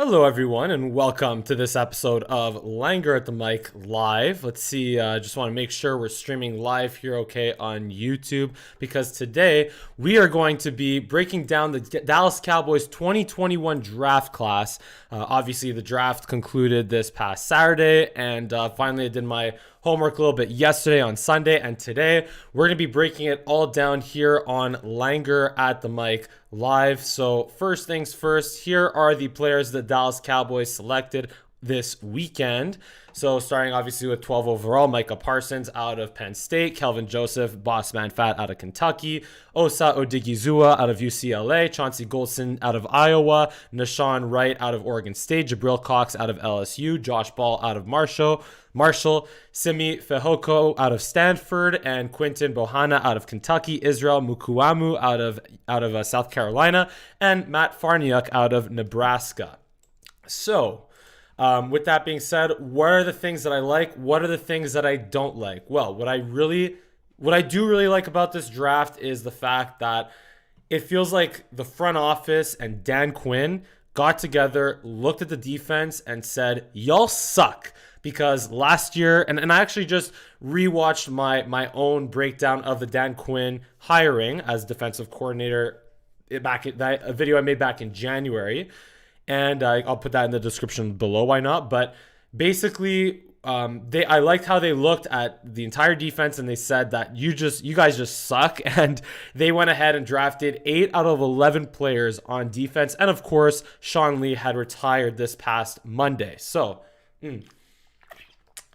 Hello, everyone, and welcome to this episode of Langer at the Mic Live. Let's see, just want to make sure we're streaming live here, okay, on YouTube, because today we are going to be breaking down the Dallas Cowboys 2021 draft class. Obviously, the draft concluded this past Saturday, and finally I did my homework a little bit yesterday on Sunday, and today we're going to be breaking it all down here on Langer at the Mic Live. So first things first, here are the players that Dallas Cowboys selected this weekend. So starting obviously with 12 overall, Micah Parsons out of Penn State, Kelvin Joseph, Bossman Fat out of Kentucky, Osa Odigizua out of UCLA, Chauncey Golson out of Iowa, Nashawn Wright out of Oregon State, Jabril Cox out of LSU, Josh Ball out of Marshall, Simi Fehoko out of Stanford, and Quinton Bohanna out of Kentucky, Israel Mukuamu out of South Carolina, and Matt Farniuk out of Nebraska. So, with that being said, what are the things that I like? What are the things that I don't like? Well, what I do really like about this draft is the fact that it feels like the front office and Dan Quinn got together, looked at the defense, and said, y'all suck. Because last year, and I actually just rewatched my own breakdown of the Dan Quinn hiring as defensive coordinator back at a video I made back in January. And I'll put that in the description below, why not? But basically, I liked how they looked at the entire defense and they said that you guys just suck. And they went ahead and drafted 8 out of 11 players on defense. And of course, Sean Lee had retired this past Monday. So,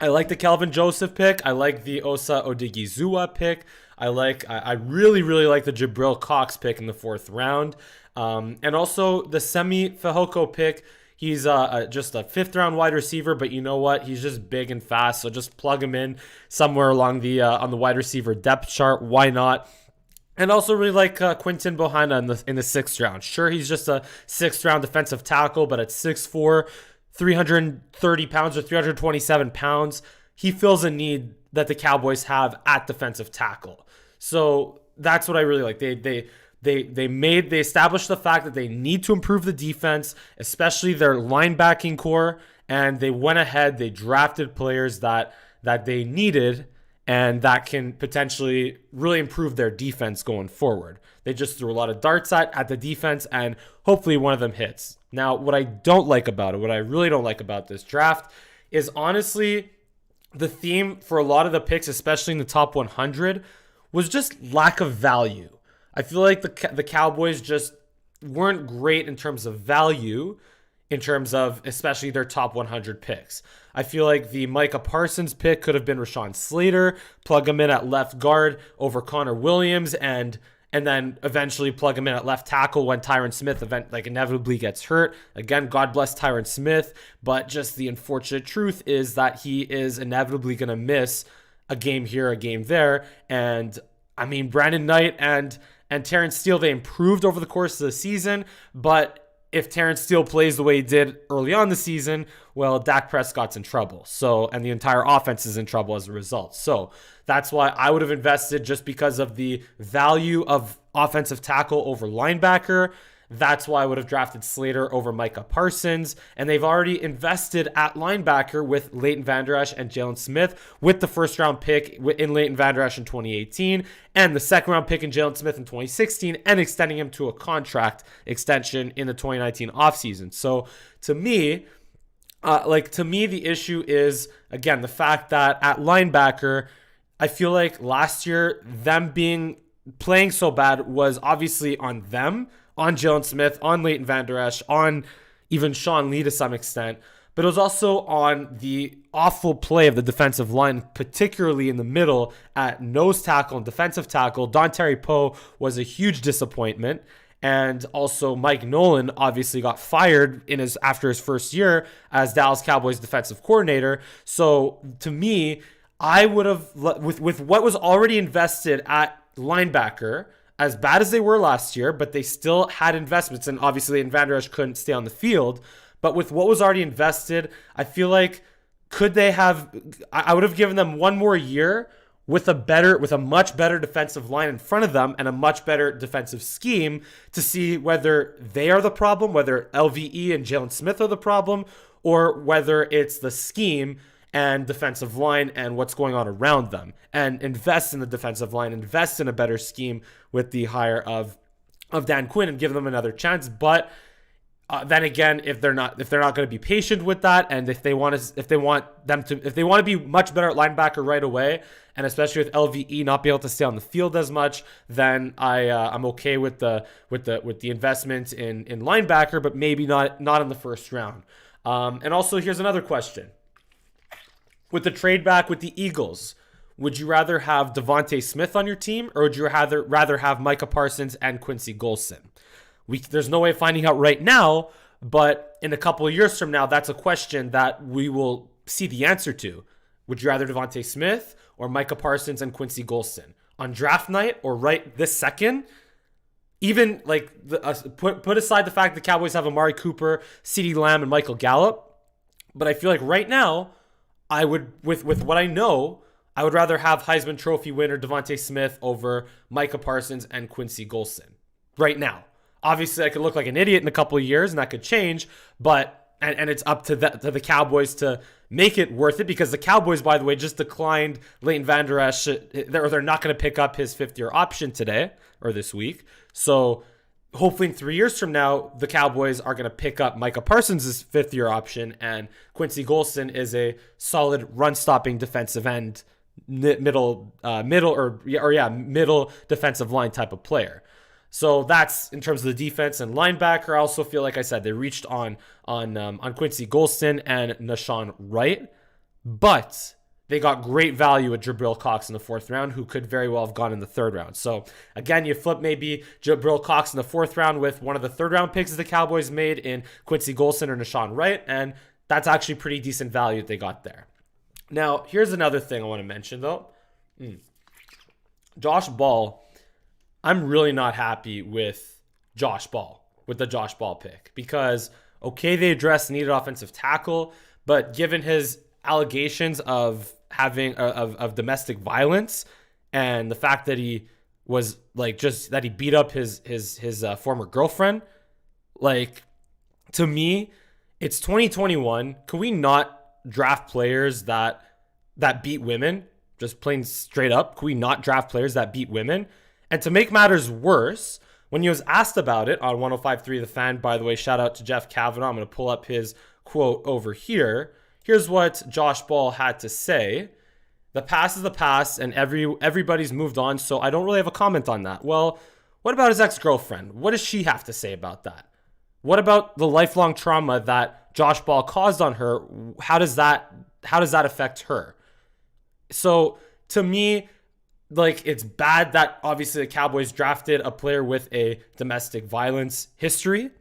I like the Kelvin Joseph pick. I like the Osa Odigizua pick. I really, really like the Jabril Cox pick in the 4th round. And also the Simi Fehoko pick. He's just a 5th round wide receiver, but you know what? He's just big and fast. So just plug him in somewhere along the on the wide receiver depth chart. Why not? And also really like Quinton Bohanna in the 6th round. Sure, he's just a 6th round defensive tackle, but at 6'4", 330 pounds or 327 pounds, he fills a need that the Cowboys have at defensive tackle. So that's what I really like. They established the fact that they need to improve the defense, especially their linebacking core, and they went ahead, they drafted players that they needed and that can potentially really improve their defense going forward. They just threw a lot of darts at the defense, and hopefully one of them hits. Now, what I don't like about it, what I really don't like about this draft is honestly the theme for a lot of the picks, especially in the top 100, was just lack of value. I feel like the Cowboys just weren't great in terms of value, in terms of especially their top 100 picks. I feel like the Micah Parsons pick could have been Rashawn Slater, plug him in at left guard over Connor Williams, and then eventually plug him in at left tackle when Tyron Smith inevitably gets hurt. Again, God bless Tyron Smith, but just the unfortunate truth is that he is inevitably going to miss a game here, a game there. And I mean, Brandon Knight and Terrence Steele, they improved over the course of the season, but if Terrence Steele plays the way he did early on the season, well, Dak Prescott's in trouble. So, and the entire offense is in trouble as a result. So that's why I would have invested, just because of the value of offensive tackle over linebacker. That's why I would have drafted Slater over Micah Parsons. And they've already invested at linebacker with Leighton Vander Esch and Jalen Smith, with the 1st round pick in Leighton Vander Esch in 2018 and the 2nd round pick in Jalen Smith in 2016, and extending him to a contract extension in the 2019 offseason. So to me, the issue is, again, the fact that at linebacker, I feel like last year them playing so bad was obviously on them, on Jalen Smith, on Leighton Vander Esch, on even Sean Lee to some extent. But it was also on the awful play of the defensive line, particularly in the middle at nose tackle and defensive tackle. Dontari Poe was a huge disappointment. And also Mike Nolan obviously got fired after his first year as Dallas Cowboys defensive coordinator. So to me, I would have, with what was already invested at linebacker, as bad as they were last year, but they still had investments. And obviously, Vander Esch couldn't stay on the field. But with what was already invested, I feel like I would have given them one more year with a much better defensive line in front of them and a much better defensive scheme to see whether they are the problem, whether LVE and Jalen Smith are the problem, or whether it's the scheme and defensive line and what's going on around them, and invest in the defensive line, invest in a better scheme with the hire of Dan Quinn and give them another chance. But then again, if they're not going to be patient with that, and if they want to be much better at linebacker right away, and especially with LVE not be able to stay on the field as much, then I'm okay with the investment in linebacker, but maybe not in the first round. And also, here's another question: with the trade back with the Eagles, would you rather have Devontae Smith on your team, or would you rather have Micah Parsons and Quincy Golson? There's no way of finding out right now, but in a couple of years from now, that's a question that we will see the answer to. Would you rather Devontae Smith or Micah Parsons and Quincy Golson on draft night, or right this second? Even like put aside the fact the Cowboys have Amari Cooper, CeeDee Lamb, and Michael Gallup, but I feel like right now, I would with what I know, I would rather have Heisman Trophy winner Devontae Smith over Micah Parsons and Quincy Golson right now. Obviously, I could look like an idiot in a couple of years, and that could change. But and it's up to the Cowboys to make it worth it, because the Cowboys, by the way, just declined Leighton Vander Esch. They're not going to pick up his fifth-year option today or this week. So hopefully, in 3 years from now, the Cowboys are going to pick up Micah Parsons' fifth-year option, and Quincy Golson is a solid run-stopping defensive end, middle defensive line type of player. So that's in terms of the defense and linebacker. I also feel like I said they reached on Quincy Golson and Nashawn Wright, but they got great value at Jabril Cox in the fourth round, who could very well have gone in the third round. So again, you flip maybe Jabril Cox in the fourth round with one of the third round picks that the Cowboys made in Quincy Golson or Nashawn Wright, and that's actually pretty decent value that they got there. Now, here's another thing I want to mention though. Josh Ball. I'm really not happy with Josh Ball, with the Josh Ball pick, because, okay, they addressed needed offensive tackle, but given his allegations of having of domestic violence and the fact that he was like that he beat up his former girlfriend, like, to me, it's 2021. Can we not draft players that beat women? Just plain straight up, can we not draft players that beat women? And to make matters worse, when he was asked about it on 105.3 The Fan, by the way, shout out to Jeff Kavanaugh. I'm going to pull up his quote over here. Here's what Josh Ball had to say. The past is the past, and everybody's moved on, so I don't really have a comment on that. Well, what about his ex-girlfriend? What does she have to say about that? What about the lifelong trauma that Josh Ball caused on her? How does that affect her? So, to me, like, it's bad that obviously the Cowboys drafted a player with a domestic violence history,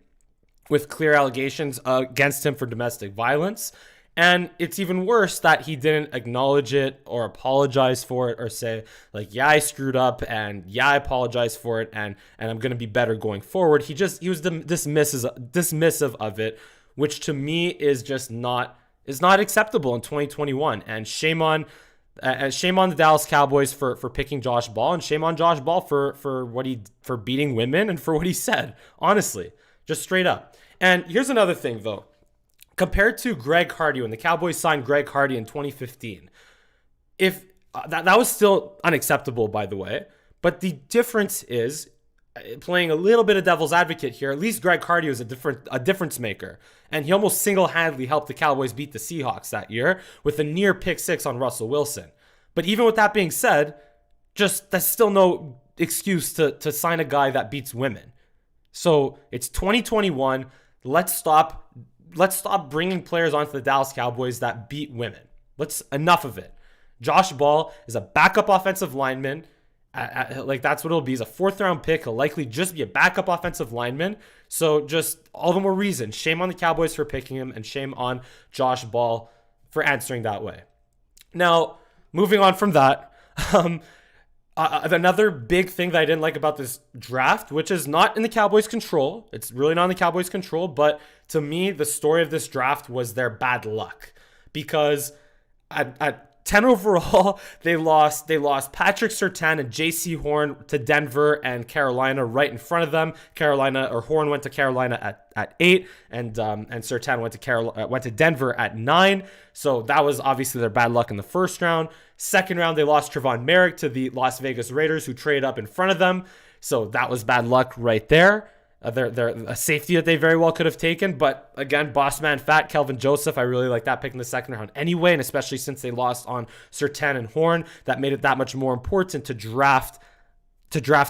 with clear allegations against him for domestic violence. And it's even worse that he didn't acknowledge it or apologize for it or say, like, yeah, I screwed up, and yeah, I apologize for it, and I'm going to be better going forward. He was dismissive of it, which to me is just not acceptable in 2021. And shame on the Dallas Cowboys for picking Josh Ball, and shame on Josh Ball for beating women and for what he said. Honestly, just straight up. And here's another thing though. Compared to Greg Hardy, when the Cowboys signed Greg Hardy in 2015, if that was still unacceptable, by the way, but the difference is, playing a little bit of devil's advocate here, at least Greg Hardy was a difference maker, and he almost single-handedly helped the Cowboys beat the Seahawks that year with a near pick six on Russell Wilson. But even with that being said, that's still no excuse to sign a guy that beats women. So it's 2021. Let's stop bringing players onto the Dallas Cowboys that beat women. Enough of it. Josh Ball is a backup offensive lineman. Like, that's what it'll be. He's a fourth round pick. He'll likely just be a backup offensive lineman. So just all the more reason. Shame on the Cowboys for picking him, and shame on Josh Ball for answering that way. Now, moving on from that, another big thing that I didn't like about this draft, which is not in the Cowboys' control. It's really not in the Cowboys' control. But to me, the story of this draft was their bad luck, because at 10 overall, they lost Patrick Surtain and J.C. Horn to Denver and Carolina right in front of them. Horn went to Carolina at 8, and Surtain went to Denver at 9. So that was obviously their bad luck in the first round. Second round, they lost Trevon Merrick to the Las Vegas Raiders, who traded up in front of them. So that was bad luck right there. They're a safety that they very well could have taken. But again, boss man fat, Kelvin Joseph. I really like that pick in the second round anyway. And especially since they lost on Surtain and Horn, that made it that much more important to draft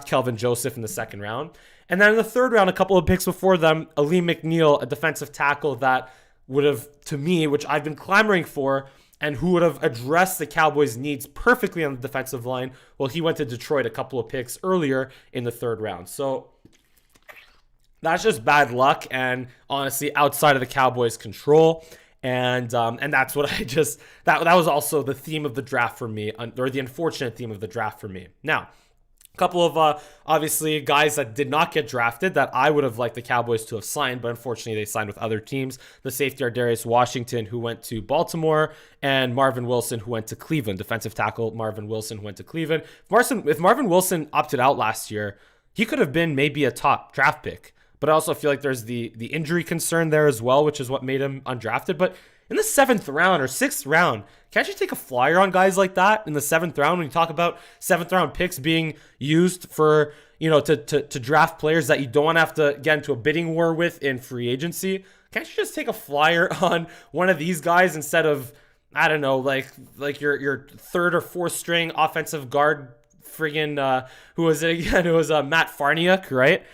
Kelvin Joseph in the second round. And then in the third round, a couple of picks before them, Aleem McNeil, a defensive tackle that would have, to me, which I've been clamoring for, and who would have addressed the Cowboys' needs perfectly on the defensive line. Well, he went to Detroit a couple of picks earlier in the third round. So that's just bad luck, and honestly, outside of the Cowboys' control. And that's what that was also the theme of the draft for me, or the unfortunate theme of the draft for me. Now, a couple of obviously guys that did not get drafted that I would have liked the Cowboys to have signed, but unfortunately they signed with other teams. The safety Darius Washington, who went to Baltimore, and Marvin Wilson, who went to Cleveland. Defensive tackle Marvin Wilson, who went to Cleveland. If Marvin Wilson opted out last year, he could have been maybe a top draft pick. But I also feel like there's the injury concern there as well, which is what made him undrafted. But in the 7th round or 6th round, can't you take a flyer on guys like that in the 7th round when you talk about 7th round picks being used for, to draft players that you don't want to have to get into a bidding war with in free agency? Can't you just take a flyer on one of these guys instead of, I don't know, like your 3rd or 4th string offensive guard friggin' who was it again? It was Matt Farniok, right?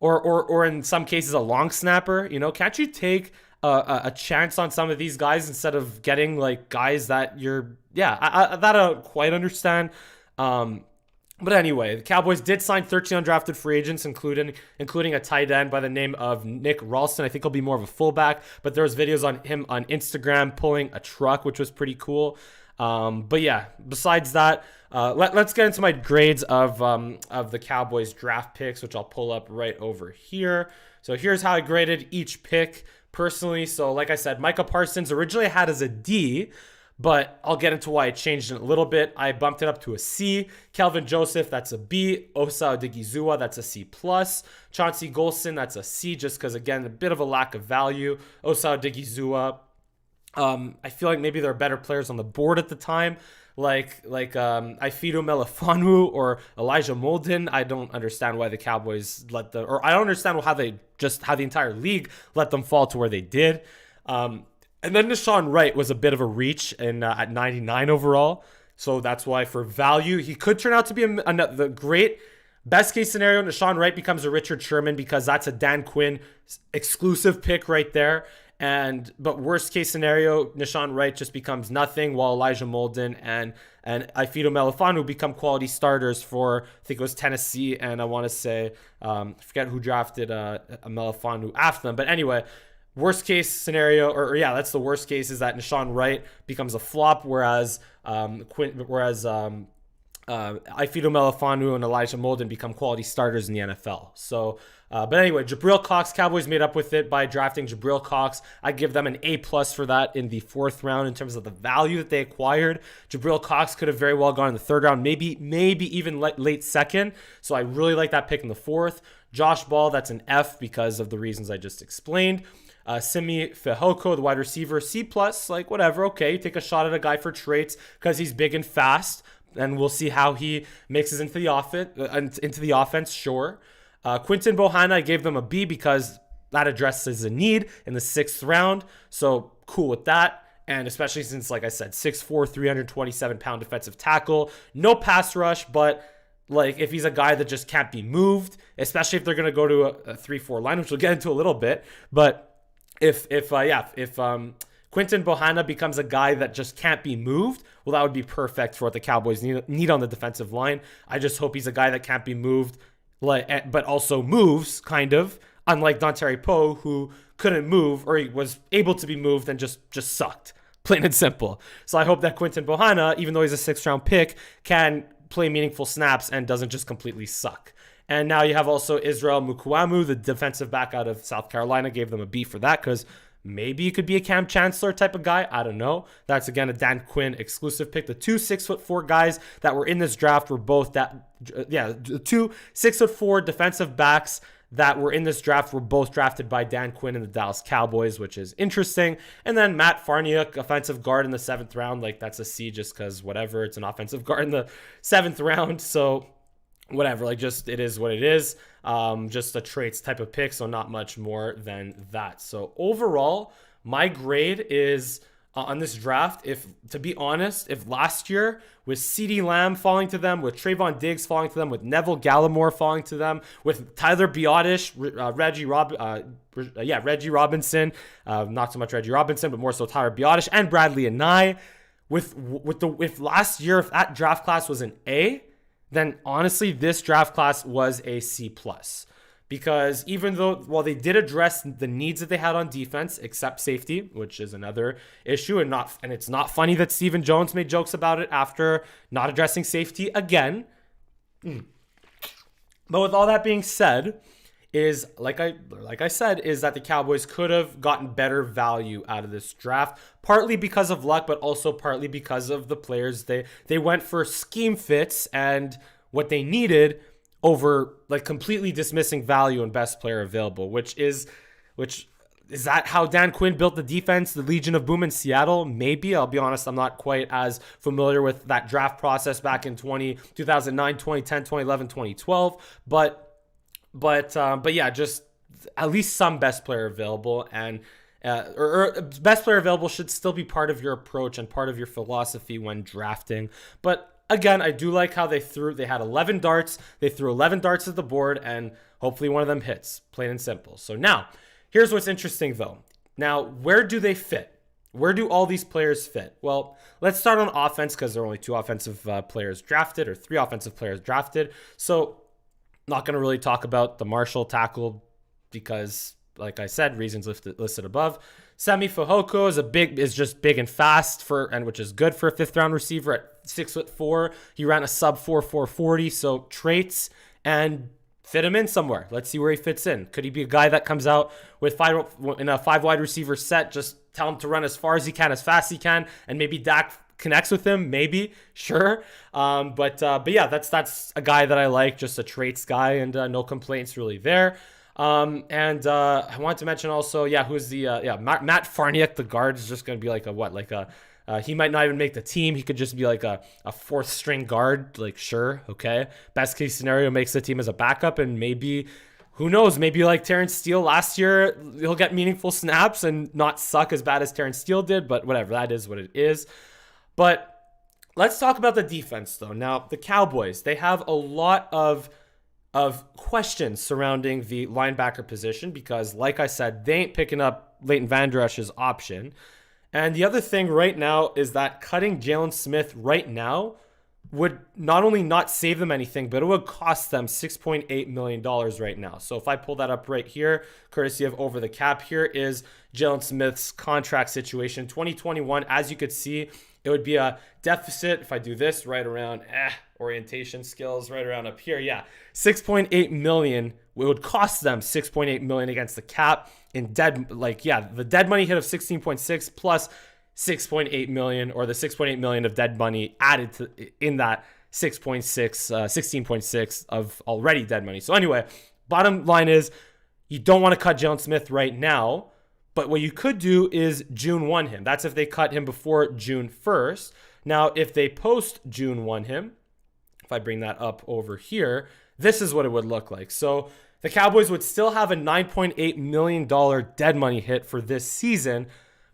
Or in some cases a long snapper. Can't you take a chance on some of these guys instead of getting like guys that I don't quite understand. But anyway, the Cowboys did sign 13 undrafted free agents, including a tight end by the name of Nick Ralston. I think he'll be more of a fullback, but there was videos on him on Instagram pulling a truck, which was pretty cool. But yeah, besides that, let's get into my grades of the Cowboys draft picks, which I'll pull up right over here. So here's how I graded each pick personally. So like I said, Micah Parsons originally I had as a D, but I'll get into why I changed it a little bit. I bumped it up to a C. Kelvin Joseph, that's a B. Osa Odigizua, that's a C+. Chauncey Golson, that's a C, just because, again, a bit of a lack of value. Osa Odigizua, I feel like maybe there are better players on the board at the time, like Ifeatu Melifonwu or Elijah Molden. I don't understand why the Cowboys I don't understand how the entire league let them fall to where they did. And then Nahshon Wright was a bit of a reach at 99 overall. So that's why for value, he could turn out to be the great best case scenario. Nahshon Wright becomes a Richard Sherman because that's a Dan Quinn exclusive pick right there. But worst case scenario, Nahshon Wright just becomes nothing, while Elijah Molden and Ifeatu Melifonwu become quality starters for, I think it was Tennessee, and I want to say, I forget who drafted Melifonwu after them. But anyway, worst case scenario, that's the worst case, is that Nahshon Wright becomes a flop, whereas Ifeatu Melifonwu and Elijah Molden become quality starters in the NFL. So, but anyway, Jabril Cox, Cowboys made up with it by drafting Jabril Cox. I give them an A+ for that in the 4th round in terms of the value that they acquired. Jabril Cox could have very well gone in the 3rd round, maybe even late 2nd. So I really like that pick in the 4th. Josh Ball, that's an F because of the reasons I just explained. Simi Fehoko, the wide receiver, C+, like whatever. Okay, you take a shot at a guy for traits because he's big and fast, and we'll see how he mixes into the offense. Sure. Quinton Bohanna, I gave them a B because that addresses a need in the 6th round. So cool with that. And especially since, like I said, 6'4", 327-pound defensive tackle, no pass rush, but like if he's a guy that just can't be moved, especially if they're going to go to a 3-4 line, which we'll get into a little bit. But if Quinton Bohanna becomes a guy that just can't be moved, well, that would be perfect for what the Cowboys need on the defensive line. I just hope he's a guy that can't be moved, but also moves, kind of, unlike Dontari Poe, who couldn't move, or he was able to be moved and just sucked, plain and simple. So I hope that Quinton Bohanna, even though he's a 6th-round pick, can play meaningful snaps and doesn't just completely suck. And now you have also Israel Mukuamu, the defensive back out of South Carolina. Gave them a B for that because Maybe it could be a Cam Chancellor type of guy. I don't know. That's, again, a Dan Quinn exclusive pick. The two 6'4" guys that were in this draft were both two 6'4" defensive backs that were in this draft were both drafted by Dan Quinn and the Dallas Cowboys, which is interesting. And then Matt Farniok, offensive guard in the 7th round. Like, that's a C just because whatever. It's an offensive guard in the 7th round. So whatever, like, just it is what it is. Just a traits type of pick, so not much more than that. So overall, my grade is on this draft, if to be honest, if last year with CeeDee Lamb falling to them, with Trayvon Diggs falling to them, with Neville Gallimore falling to them, with Tyler Biotish, Reggie Robinson, not so much Reggie Robinson, but more so Tyler Biotish and Bradley Anae, if last year, if that draft class was an A, then honestly, this draft class was a C+. Because even though, while they did address the needs that they had on defense, except safety, which is another issue, and it's not funny that Stephen Jones made jokes about it after not addressing safety again. But with all that being said, is like I said, is that the Cowboys could have gotten better value out of this draft, partly because of luck, but also partly because of the players they went for scheme fits and what they needed over like completely dismissing value and best player available, which is that how Dan Quinn built the defense, the Legion of Boom in Seattle? Maybe. I'll be honest, I'm not quite as familiar with that draft process back in 2009, 2010, 2011, 2012, but yeah, just at least some best player available, and or best player available should still be part of your approach and part of your philosophy when drafting. But again, I do like how they had 11 darts. They threw 11 darts at the board, and hopefully one of them hits, plain and simple. So now, here's what's interesting, though. Now, where do they fit? Where do all these players fit? Well, let's start on offense, because there are only 2 offensive players drafted, or 3 offensive players drafted. So, not going to really talk about the Marshall tackle, because, like I said, reasons listed above. Semi Fehoko is just big and fast which is good for a 5th round receiver at 6'4". He ran a sub 4.40, so traits, and fit him in somewhere. Let's see where he fits in. Could he be a guy that comes out in a 5 wide receiver set, just tell him to run as far as he can, as fast as he can, and maybe Dak connects with him? Maybe, sure. But yeah, that's a guy that I like, just a traits guy, and no complaints really there. I want to mention also, who's the Matt Farniok, the guard, is just going to be like he might not even make the team. He could just be like a 4th string guard. Like, sure, okay. Best case scenario, makes the team as a backup, and maybe, who knows, maybe like Terrence Steele last year, he'll get meaningful snaps and not suck as bad as Terrence Steele did, but whatever, that is what it is. But let's talk about the defense, though. Now, the Cowboys, they have a lot of questions surrounding the linebacker position because, like I said, they ain't picking up Leighton Vander Esch's option. And the other thing right now is that cutting Jalen Smith right now would not only not save them anything, but it would cost them $6.8 million right now. So if I pull that up right here, courtesy of Over the Cap, here is Jalen Smith's contract situation. 2021, as you could see, it would be a deficit, if I do this, right around orientation skills, right around up here. Yeah, $6.8 million. It would cost them $6.8 million against the cap in the dead money hit of 16.6 plus 6.8 million, or the 6.8 million of dead money added to in that 16.6 of already dead money. So anyway, bottom line is you don't want to cut Jalen Smith right now. But what you could do is June 1 him. That's if they cut him before June 1st. Now, if they post June 1 him, if I bring that up over here, this is what it would look like. So the Cowboys would still have a $9.8 million dead money hit for this season,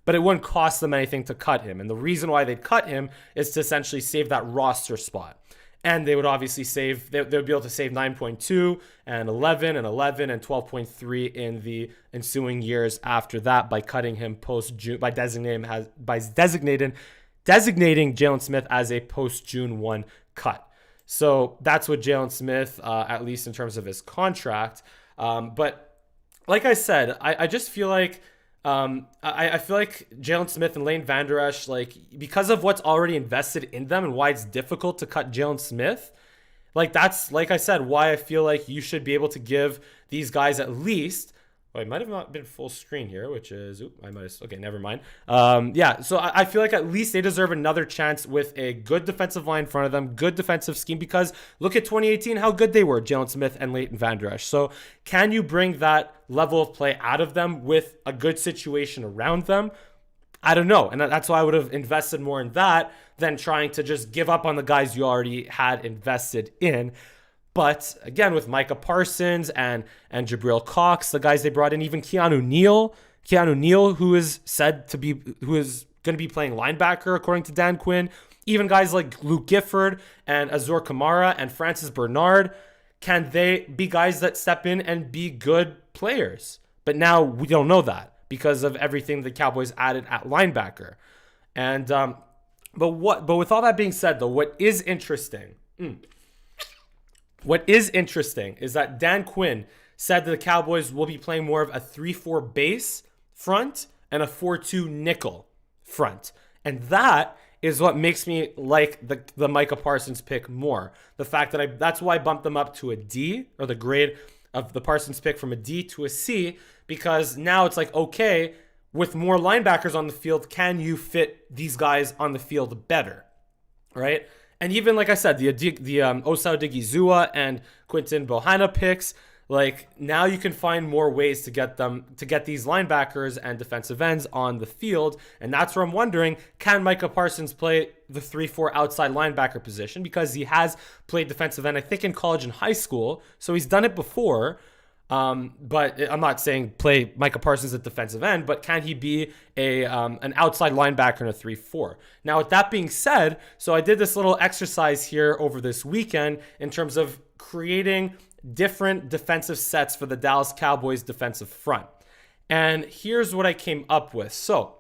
but it wouldn't cost them anything to cut him. And the reason why they'd cut him is to essentially save that roster spot. And they would obviously they would be able to save 9.2 and 11 and 11 and 12.3 in the ensuing years after that by cutting him post-June, by designating Jalen Smith as a post-June 1 cut. So that's what Jalen Smith, at least in terms of his contract. But like I said, I just feel like I feel like Jalen Smith and Leighton Vander Esch, like, because of what's already invested in them and why it's difficult to cut Jalen Smith, like, that's, like I said, why I feel like you should be able to give these guys at least Oh, it might have not been full screen here, which is, I might have, okay, never mind. Yeah, so I feel like at least they deserve another chance with a good defensive line in front of them, good defensive scheme, because look at 2018, how good they were, Jalen Smith and Leighton Vander Esch. So can you bring that level of play out of them with a good situation around them? I don't know. And that's why I would have invested more in that than trying to just give up on the guys you already had invested in. But again, with Micah Parsons and Jabril Cox, the guys they brought in, even Keanu Neal, who is going to be playing linebacker according to Dan Quinn, even guys like Luke Gifford and Azur Kamara and Francis Bernard, can they be guys that step in and be good players? But now we don't know that because of everything the Cowboys added at linebacker. And but with all that being said, though, what is interesting is that Dan Quinn said that the Cowboys will be playing more of a 3-4 base front and a 4-2 nickel front. And that is what makes me like the Micah Parsons pick more. The fact that that's why I bumped them up to a D, or the grade of the Parsons pick from a D to a C, because now it's like, okay, with more linebackers on the field, can you fit these guys on the field better, right? And even, like I said, the Osao Digizua and Quinton Bohanna picks, like, now you can find more ways to get these linebackers and defensive ends on the field. And that's where I'm wondering, can Micah Parsons play the 3-4 outside linebacker position? Because he has played defensive end, I think, in college and high school. So he's done it before. But I'm not saying play Micah Parsons at defensive end, but can he be an outside linebacker in a 3-4? Now, with that being said, so I did this little exercise here over this weekend in terms of creating different defensive sets for the Dallas Cowboys defensive front. And here's what I came up with. So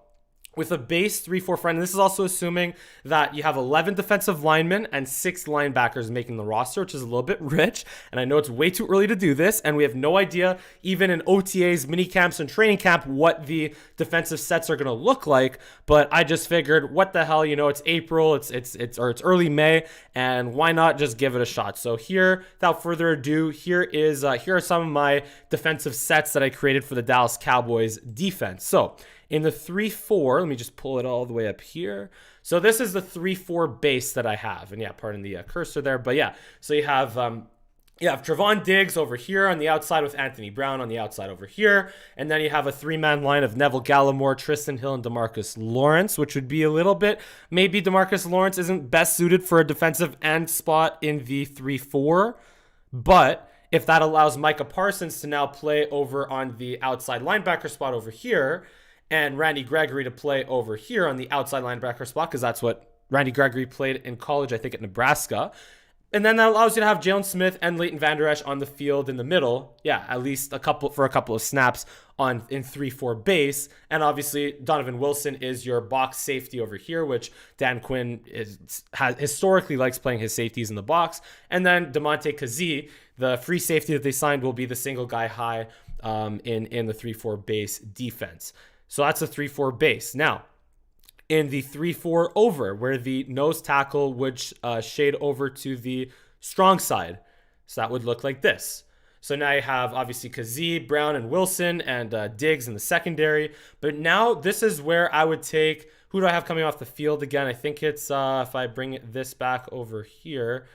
with a base 3-4 front, and this is also assuming that you have 11 defensive linemen and 6 linebackers making the roster, which is a little bit rich. And I know it's way too early to do this, and we have no idea, even in OTAs, mini camps, and training camp, what the defensive sets are going to look like. But I just figured, what the hell, it's April, it's early May, and why not just give it a shot? So here, without further ado, here are some of my defensive sets that I created for the Dallas Cowboys defense. So in the 3-4, let me just pull it all the way up here. So this is the 3-4 base that I have. And yeah, pardon the cursor there. But yeah, so you have Trevon Diggs over here on the outside with Anthony Brown on the outside over here. And then you have a 3-man line of Neville Gallimore, Tristan Hill, and DeMarcus Lawrence, which would be a little bit, maybe DeMarcus Lawrence isn't best suited for a defensive end spot in the 3-4. But if that allows Micah Parsons to now play over on the outside linebacker spot over here, and Randy Gregory to play over here on the outside linebacker spot, because that's what Randy Gregory played in college, I think, at Nebraska. And then that allows you to have Jalen Smith and Leighton Vander Esch on the field in the middle. Yeah, at least a couple of snaps in 3-4 base. And obviously, Donovan Wilson is your box safety over here, which Dan Quinn historically likes playing his safeties in the box. And then DeMonte Kazee, the free safety that they signed, will be the single guy high in the 3-4 base defense. So that's a 3-4 base. Now, in the 3-4 over, where the nose tackle would shade over to the strong side. So that would look like this. So now you have, obviously, Kazee, Brown, and Wilson, and Diggs in the secondary. But now this is where I would take, who do I have coming off the field again? I think it's, if I bring this back over here,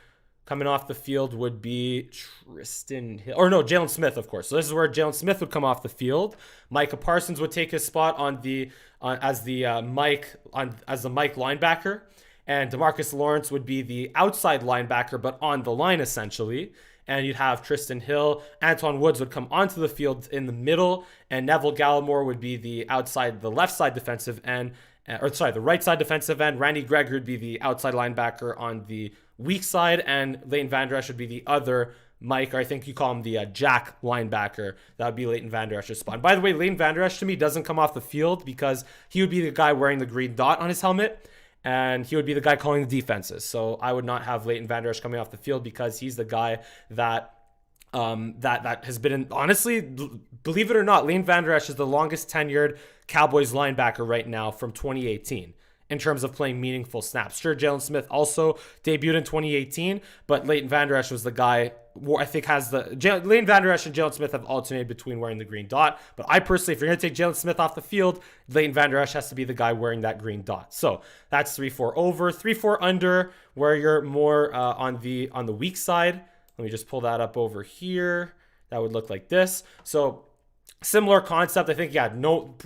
coming off the field would be Tristan Hill. Or no, Jalen Smith, of course. So this is where Jalen Smith would come off the field. Micah Parsons would take his spot as the Mike linebacker. And DeMarcus Lawrence would be the outside linebacker, but on the line, essentially. And you'd have Tristan Hill. Antoine Woods would come onto the field in the middle. And Neville Gallimore would be the left side defensive end. The right side defensive end. Randy Gregory would be the outside linebacker on the weak side, and Leighton Vander Esch would be the other Mike, or I think you call him the Jack linebacker. That would be Leighton Vander Esch's spot. And by the way, Leighton Vander Esch to me doesn't come off the field because he would be the guy wearing the green dot on his helmet, and he would be the guy calling the defenses. So I would not have Leighton Vander Esch coming off the field because he's the guy that has been honestly, believe it or not, Leighton Vander Esch is the longest tenured Cowboys linebacker right now from 2018. In terms of playing meaningful snaps. Sure, Jalen Smith also debuted in 2018, but Leighton Vander Esch was the guy I think has Leighton Vander Esch and Jalen Smith have alternated between wearing the green dot. But I personally, if you're going to take Jalen Smith off the field, Leighton Vander Esch has to be the guy wearing that green dot. So that's 3-4 over, 3-4 under, where you're more on the weak side. Let me just pull that up over here. That would look like this. So similar concept. I think,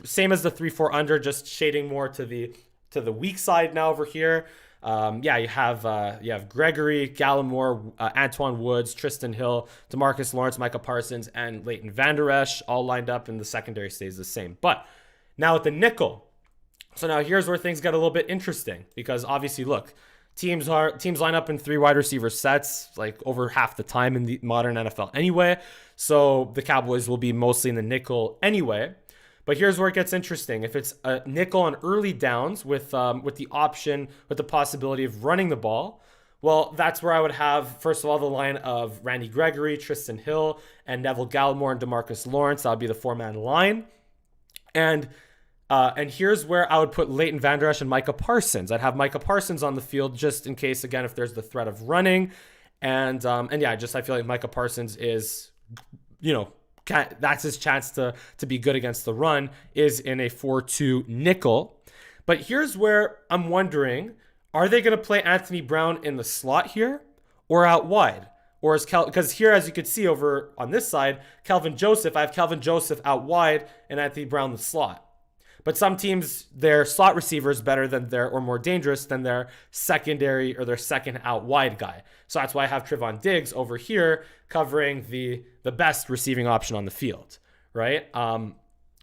same as the 3-4 under, just shading more to the weak side now over here. You have Gregory, Gallimore, Antoine Woods, Tristan Hill, DeMarcus Lawrence, Micah Parsons, and Leighton Vander Esch all lined up, and the secondary stays the same. But now with the nickel, so now here's where things get a little bit interesting, because obviously, look, teams line up in 3 wide receiver sets like over half the time in the modern NFL anyway. So the Cowboys will be mostly in the nickel anyway. But here's where it gets interesting. If it's a nickel on early downs with the possibility of running the ball, well, that's where I would have, first of all, the line of Randy Gregory, Tristan Hill, and Neville Gallimore and DeMarcus Lawrence. That would be the 4-man line. And here's where I would put Leighton Vander Esch and Micah Parsons. I'd have Micah Parsons on the field just in case, again, if there's the threat of running. I feel like Micah Parsons is, that's his chance to be good against the run, is in a 4-2 nickel. But here's where I'm wondering, are they going to play Anthony Brown in the slot here or out wide? Or because here, as you can see over on this side, I have Kelvin Joseph out wide and Anthony Brown in the slot. But some teams, their slot receiver is better than or more dangerous than their secondary or their second out wide guy. So that's why I have Trevon Diggs over here covering the best receiving option on the field, right?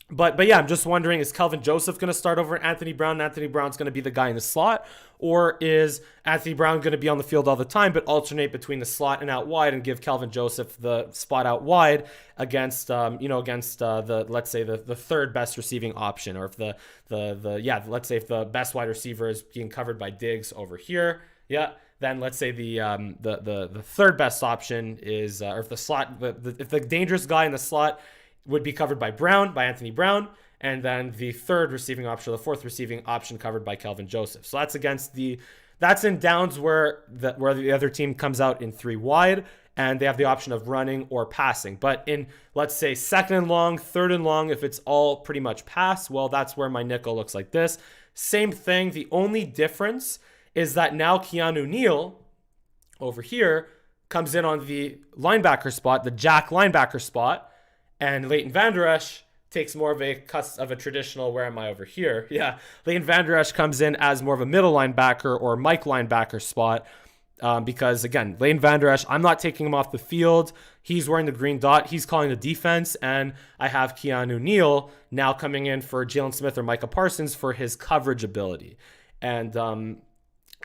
But I'm just wondering, is Kelvin Joseph going to start over Anthony Brown? Anthony Brown's going to be the guy in the slot, or is Anthony Brown going to be on the field all the time but alternate between the slot and out wide and give Kelvin Joseph the spot out wide against let's say the third best receiving option, or if let's say if the best wide receiver is being covered by Diggs over here, then let's say the third best option is or if the slot if the dangerous guy in the slot would be covered by Anthony Brown, and then the third receiving option, the fourth receiving option covered by Kelvin Joseph. So that's in downs where the other team comes out in 3 wide and they have the option of running or passing. But in, let's say, second and long, third and long, if it's all pretty much pass, well, that's where my nickel looks like this. Same thing. The only difference is that now Keanu Neal over here comes in on the linebacker spot, the jack linebacker spot, and Leighton Vander Esch takes more of a traditional, where am I over here? Yeah, Leighton Vander Esch comes in as more of a middle linebacker or Mike linebacker spot because, again, Leighton Vander Esch, I'm not taking him off the field. He's wearing the green dot. He's calling the defense, and I have Keanu Neal now coming in for Jalen Smith or Micah Parsons for his coverage ability. And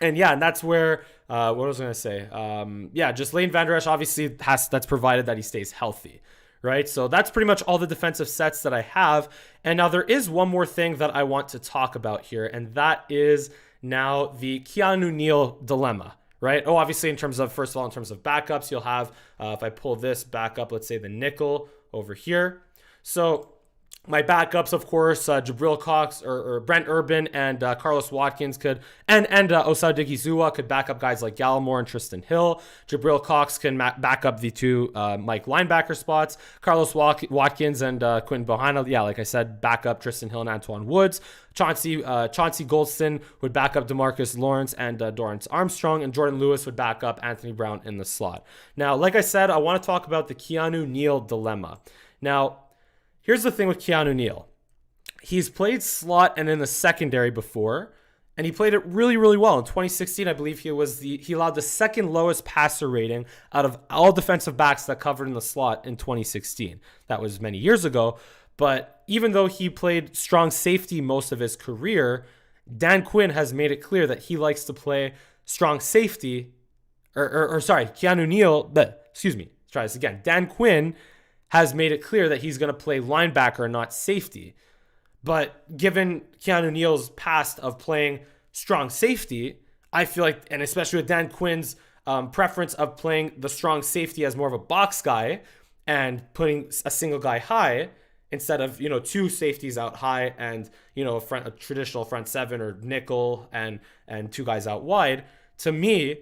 that's where, what was I going to say? Just Leighton Vander Esch obviously that's provided that he stays healthy. Right, so that's pretty much all the defensive sets that I have. And now there is one more thing that I want to talk about here, and that is now the Keanu Neal dilemma, right? Oh, obviously, first of all, in terms of backups, you'll have, if I pull this back up, let's say the nickel over here. So my backups, of course, Jabril Cox or Brent Urban and Carlos Watkins and Osa Odighizuwa could back up guys like Gallimore and Tristan Hill. Jabril Cox can back up the 2 Mike linebacker spots. Carlos Watkins and Quentin Bohanna, like I said, back up Tristan Hill and Antoine Woods. Chauncey Goldston would back up DeMarcus Lawrence and Dorrance Armstrong, and Jordan Lewis would back up Anthony Brown in the slot. Now, like I said, I want to talk about the Keanu Neal dilemma. Now, here's the thing with Keanu Neal. He's played slot and in the secondary before, and he played it really, really well. In 2016, I believe he allowed the second lowest passer rating out of all defensive backs that covered in the slot in 2016. That was many years ago. But even though he played strong safety most of his career, Dan Quinn has made it clear that he likes to play strong safety. Keanu Neal, try this again. Dan Quinn has made it clear that he's going to play linebacker, not safety. But given Keanu Neal's past of playing strong safety, I feel like, and especially with Dan Quinn's preference of playing the strong safety as more of a box guy and putting a single guy high instead of, 2 safeties out high and, a traditional front 7 or nickel and 2 guys out wide, to me,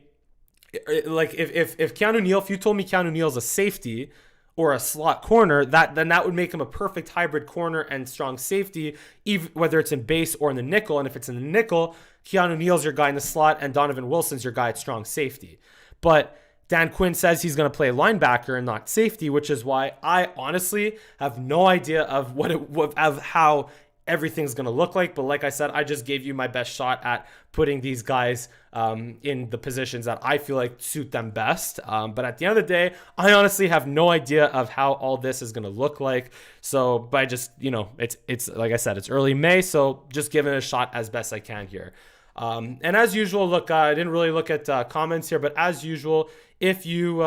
like if Keanu Neal, if you told me Keanu Neal's a safety or a slot corner, then that would make him a perfect hybrid corner and strong safety, even whether it's in base or in the nickel. And if it's in the nickel, Keanu Neal's your guy in the slot and Donovan Wilson's your guy at strong safety. But Dan Quinn says he's going to play linebacker and not safety, which is why I honestly have no idea of of how everything's going to look like. But like I said, I just gave you my best shot at putting these guys in the positions that I feel like suit them best. But at the end of the day, I honestly have no idea of how all this is going to look like. So by just, it's like I said, it's early May. So just giving it a shot as best I can here. And as usual, look, I didn't really look at comments here, but as usual, if you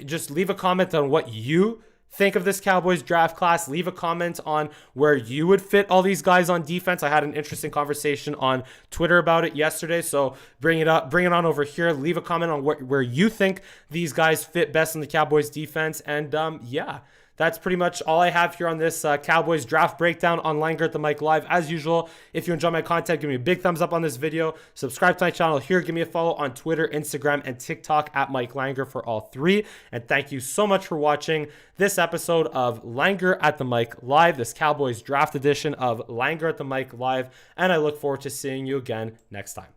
just leave a comment on what you think of this Cowboys draft class, leave a comment on where you would fit all these guys on defense. I had an interesting conversation on Twitter about it yesterday, so bring it on over here. Leave a comment on where you think these guys fit best in the Cowboys defense, and yeah. That's pretty much all I have here on this Cowboys draft breakdown on Langer at the Mic Live. As usual, if you enjoy my content, give me a big thumbs up on this video. Subscribe to my channel here. Give me a follow on Twitter, Instagram, and TikTok at Mike Langer for all three. And thank you so much for watching this episode of Langer at the Mic Live, this Cowboys draft edition of Langer at the Mic Live. And I look forward to seeing you again next time.